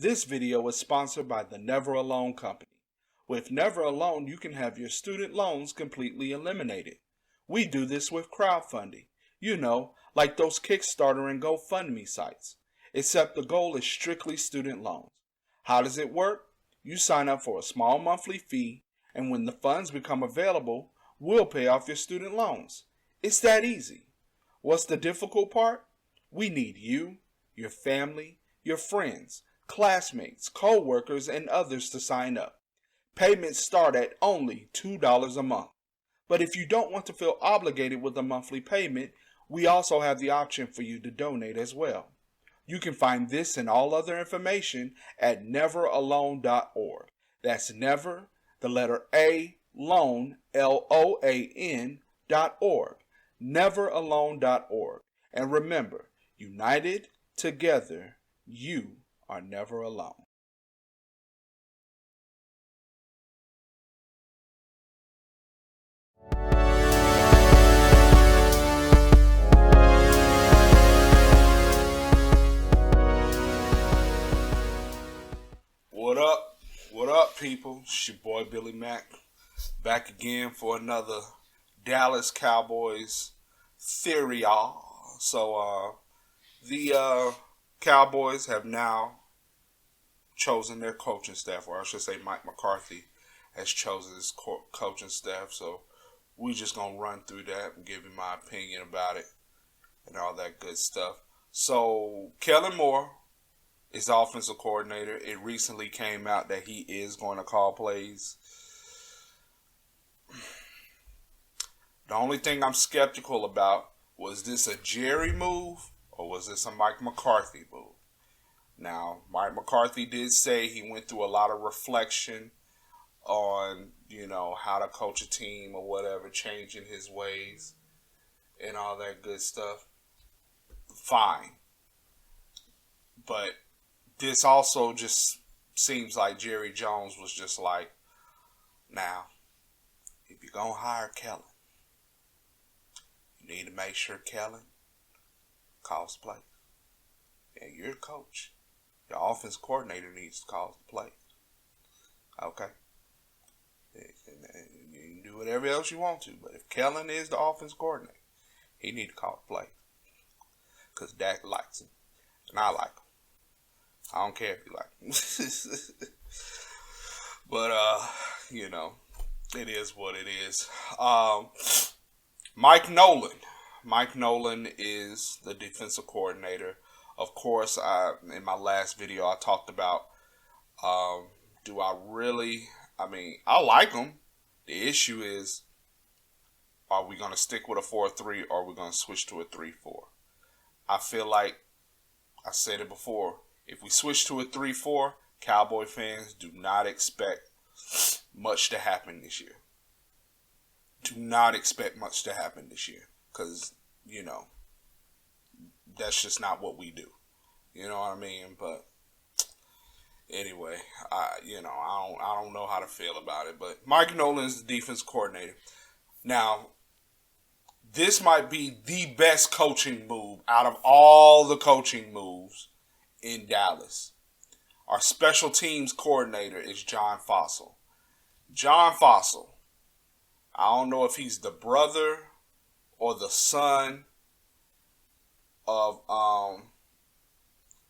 This video is sponsored by the Never Alone Company. With Never Alone, you can have your student loans completely eliminated. We do this with crowdfunding. You know, like those Kickstarter and GoFundMe sites. Except the goal is strictly student loans. How does it work? You sign up for a small monthly fee, and when the funds become available, we'll pay off your student loans. It's that easy. What's the difficult part? We need you, your family, your friends, classmates, co-workers, and others to sign up. Payments start at only $2 a month. But if you don't want to feel obligated with a monthly payment, we also have the option for you to donate as well. You can find this and all other information at neveralone.org. That's never, the letter A, loan, LOAN.org. Neveralone.org. And remember, united, together, you are never alone. What up? What up, people? It's your boy Billy Mack, back again for another Dallas Cowboys theory. So, the Cowboys have now chosen their coaching staff, or I should say Mike McCarthy has chosen his coaching staff. So we just gonna run through that and give you my opinion about it and all that good stuff. So Kellen Moore is offensive coordinator. It recently came out that he is going to call plays. The only thing I'm skeptical about, was this a Jerry move or was this a Mike McCarthy move? Now, Mike McCarthy did say he went through a lot of reflection on, how to coach a team or whatever, changing his ways and all that good stuff. Fine. But this also just seems like Jerry Jones was just like, now, if you're going to hire Kellen, you need to make sure Kellen calls the plays. And you're the coach. The offense coordinator needs to call the plays. Okay? You can do whatever else you want to, but if Kellen is the offense coordinator, he need to call the play. Because Dak likes him. And I like him. I don't care if you like him. But, it is what it is. Mike Nolan. Mike Nolan is the defensive coordinator. Of course, in my last video, I talked about, I like him. The issue is, are we going to stick with a 4-3 or are we going to switch to a 3-4? I feel like, I said it before, if we switch to a 3-4, Cowboy fans do not expect much to happen this year. Do not expect much to happen this year. Because, that's just not what we do. You know what I mean? But anyway, I don't know how to feel about it. But Mike Nolan is the defense coordinator. Now, this might be the best coaching move out of all the coaching moves in Dallas. Our special teams coordinator is John Fossil. John Fossil, I don't know if he's the brother or the son of,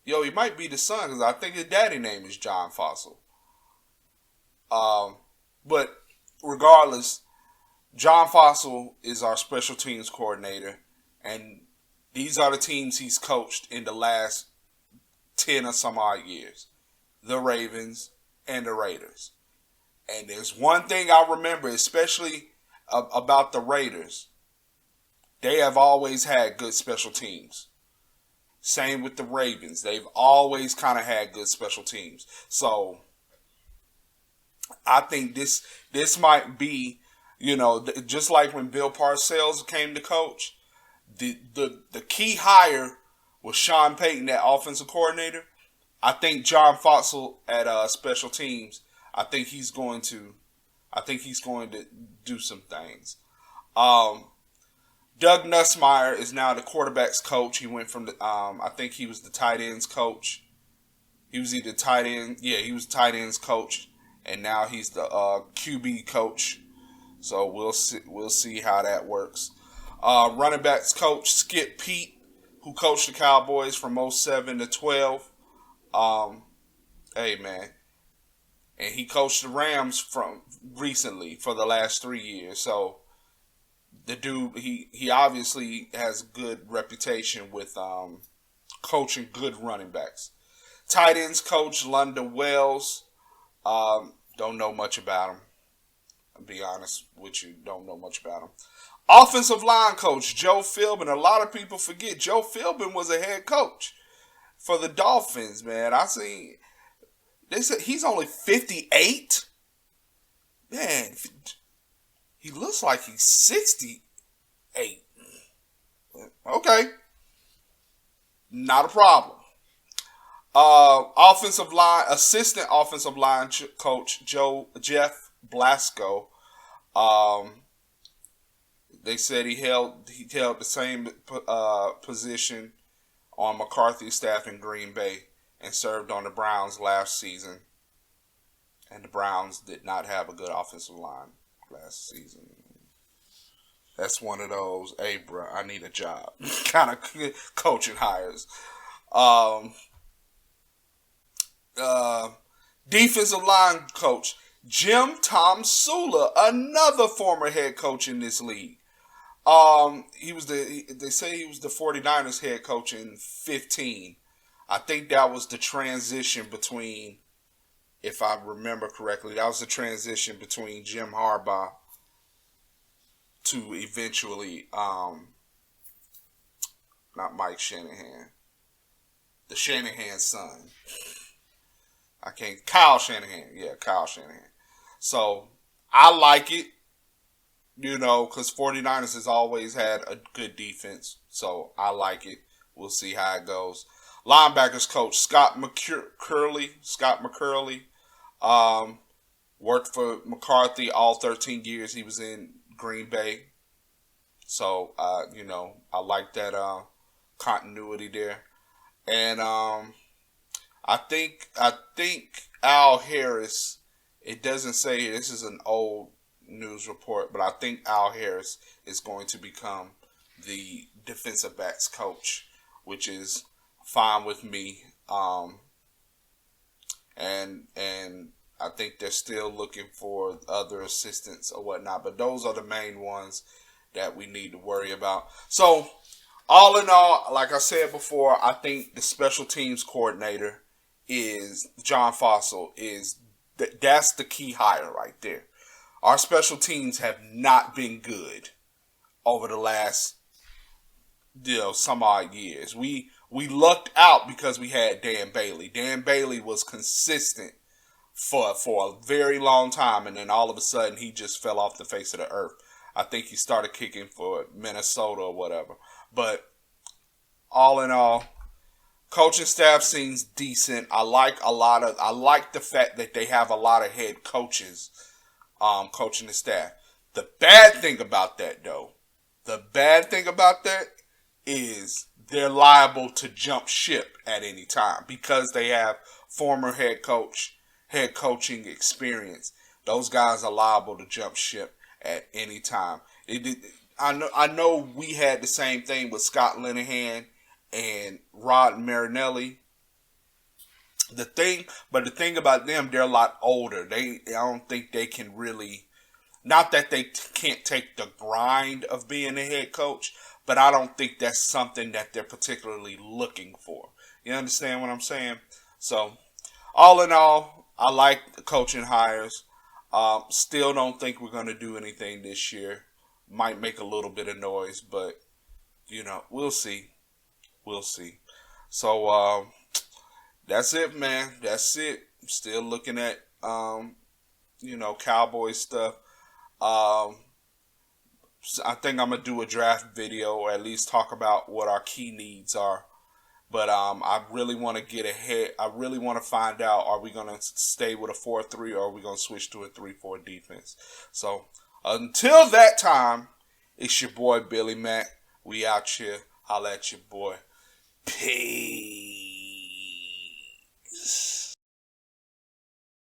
he might be the son because I think his daddy name is John Fossil. But regardless, John Fossil is our special teams coordinator, and these are the teams he's coached in the last 10 or some odd years. The Ravens and the Raiders. And there's one thing I remember, especially about the Raiders. They have always had good special teams. Same with the Ravens. They've always kind of had good special teams. So I think this might be, just like when Bill Parcells came to coach, the key hire was Sean Payton, that offensive coordinator. I think John Fossil at special teams, I think he's going to do some things. Doug Nussmeier is now the quarterback's coach. He went from I think he was the tight ends coach He was either tight end. Yeah, he was tight ends coach, and now he's the QB coach. So we'll see. We'll see how that works. Running backs coach Skip Pete, who coached the Cowboys from '07 to 12. Um, hey man, and he coached the Rams from recently for the last 3 years. So the dude, he obviously has good reputation with coaching good running backs. Tight ends coach London Wells. Don't know much about him. I'll be honest with you, don't know much about him. Offensive line coach Joe Philbin. A lot of people forget Joe Philbin was a head coach for the Dolphins. Man, I seen they said he's only 58. Man, he looks like he's 68. Okay, not a problem. Offensive line assistant offensive line coach Jeff Blasco. They said he held the same position on McCarthy's staff in Green Bay and served on the Browns last season. And the Browns did not have a good offensive line last season. That's one of those, hey, bro, I need a job kind of coaching hires. Defensive line coach Jim Tom Sula, another former head coach in this league. They say he was the 49ers head coach in 15. I think that was the transition between, if I remember correctly, that was the transition between Jim Harbaugh to eventually, not Mike Shanahan, the Shanahan son. Kyle Shanahan. Yeah, Kyle Shanahan. So, I like it, because 49ers has always had a good defense. So, I like it. We'll see how it goes. Linebackers coach Scott McCurley. Worked for McCarthy all 13 years he was in Green Bay. So, I like that continuity there. And I think Al Harris, it doesn't say, this is an old news report, but I think Al Harris is going to become the defensive backs coach, which is fine with me. And I think they're still looking for other assistants or whatnot, but those are the main ones that we need to worry about. So, all in all, like I said before, I think the special teams coordinator is John Fossil. That's the key hire right there. Our special teams have not been good over the last some odd years. We lucked out because we had Dan Bailey. Dan Bailey was consistent for a very long time, and then all of a sudden he just fell off the face of the earth. I think he started kicking for Minnesota or whatever. But all in all, coaching staff seems decent. I like the fact that they have a lot of head coaches coaching the staff. The bad thing about that is they're liable to jump ship at any time because they have former head coaching experience. Those guys are liable to jump ship at any time. I know we had the same thing with Scott Linehan and Rod Marinelli. The thing about them, they're a lot older. I don't think they can really, not that they can't take the grind of being a head coach, but I don't think that's something that they're particularly looking for. You understand what I'm saying? So, all in all, I like the coaching hires. Still don't think we're going to do anything this year. Might make a little bit of noise, but, we'll see. We'll see. So, that's it, man. That's it. Still looking at, Cowboys stuff. I think I'm going to do a draft video or at least talk about what our key needs are. But I really want to get ahead. I really want to find out, are we going to stay with a 4-3 or are we going to switch to a 3-4 defense? So, until that time, it's your boy Billy Mack. We out here. Holla at your boy. Peace.